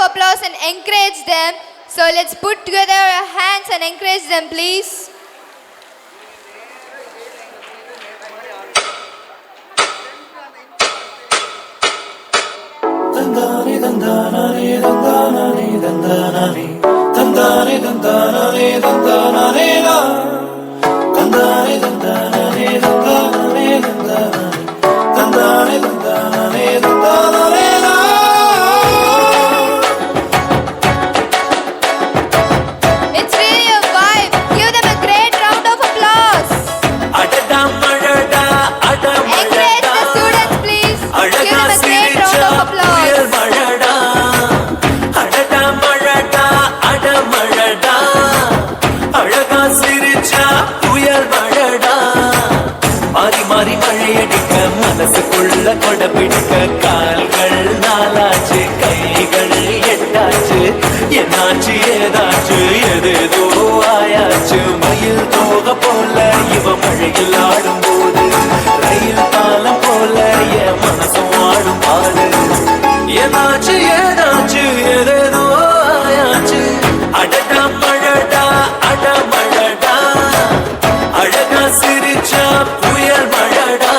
applause and encourage them. So let's put together our hands and encourage them, please. Dandani dandanani dandanani dandanani dandani dandanani dandanani da dandani dandanani dandanani dandanani dandani dandanani dandanani da. It's really a vibe. Give them a great round of applause. Adada malada Encourage the students, please. Give them a great round of applause. மாறி மழையடிக்க மனசுக்குள்ள கொடை பிடிக்க கால்கள் நாலாச்சு கைகள் எட்டாச்சு என்னாச்சு ஏதாச்சு எதேதோ ஆயாச்சு மயில் தோக போல இவ மழையில் ஆடும் போது ரயில் பாலம் போல என் மனசும் ஆடும் பாடு என்னாச்சு ஏதாச்சு எதேதோ ஆயாச்சு அடடா மழடா அட மழடா அழகா சிரிச்சா புயல் மழடா.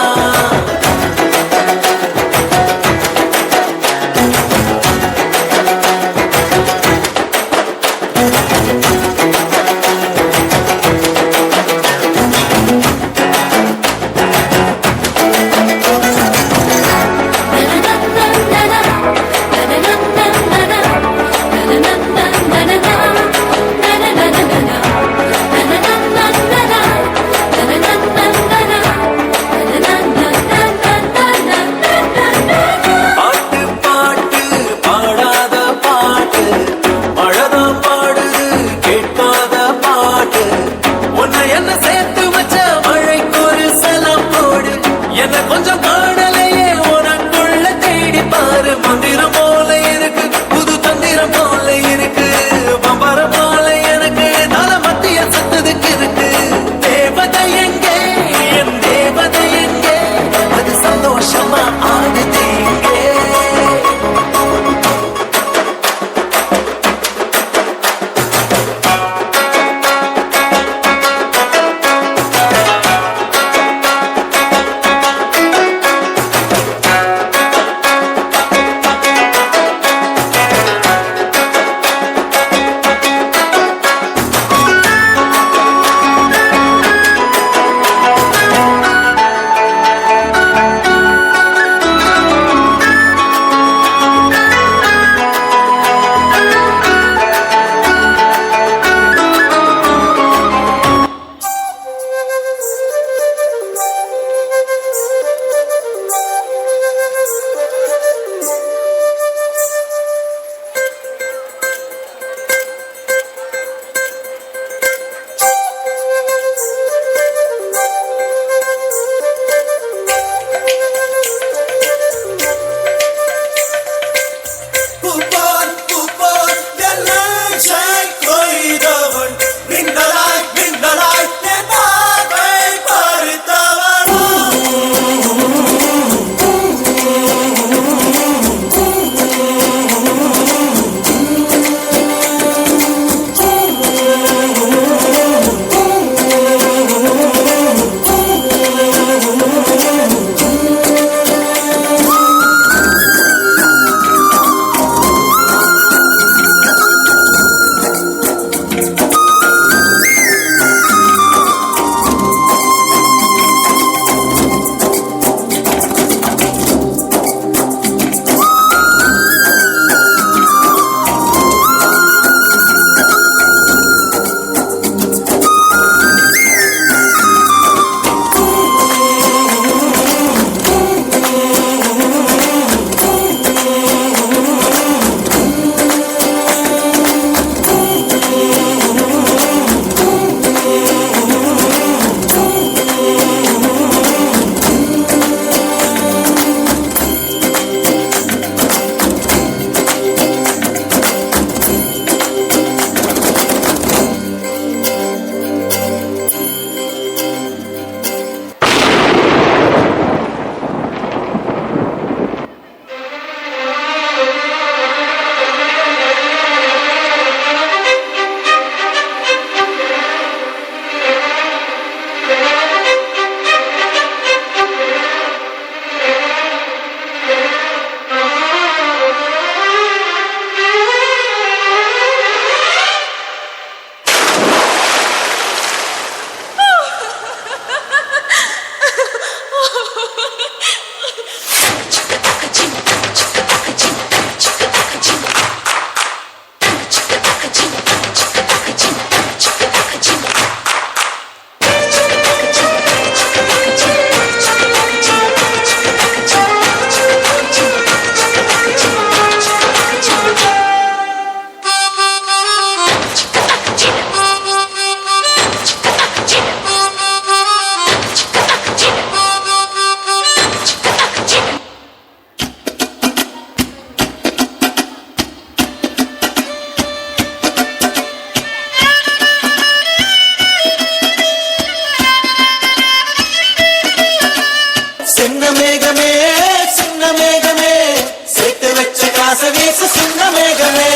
பேசு சின்ன மேகமே,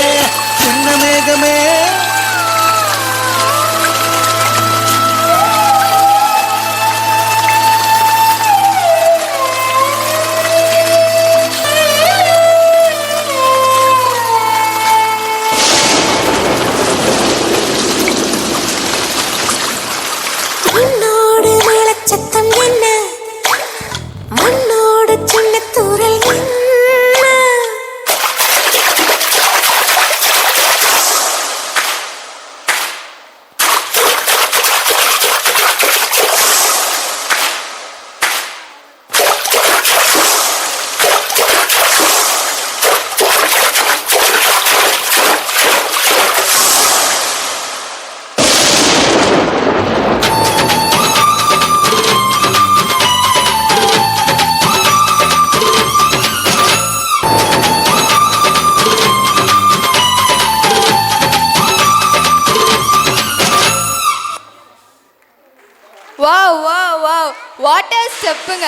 சின்ன மேகமே. மண்ணோடு மேலச்சத்தம் என்ன, மண்ணோடு சின்ன தூரல் என்ன. வாவ் வாவ் வாவ், வாட்டர் ஸ்டெப்புங்க.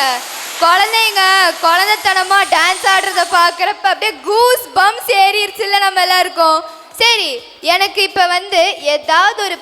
குழந்தைங்க குழந்தைத்தனமா டான்ஸ் ஆடுறத பார்க்குறப்ப அப்படியே கூஸ் பம்ஸ் ஏறிடுச்சுல்ல நம்ம எல்லாருக்கும். சரி, எனக்கு இப்போ வந்து ஏதாவது ஒரு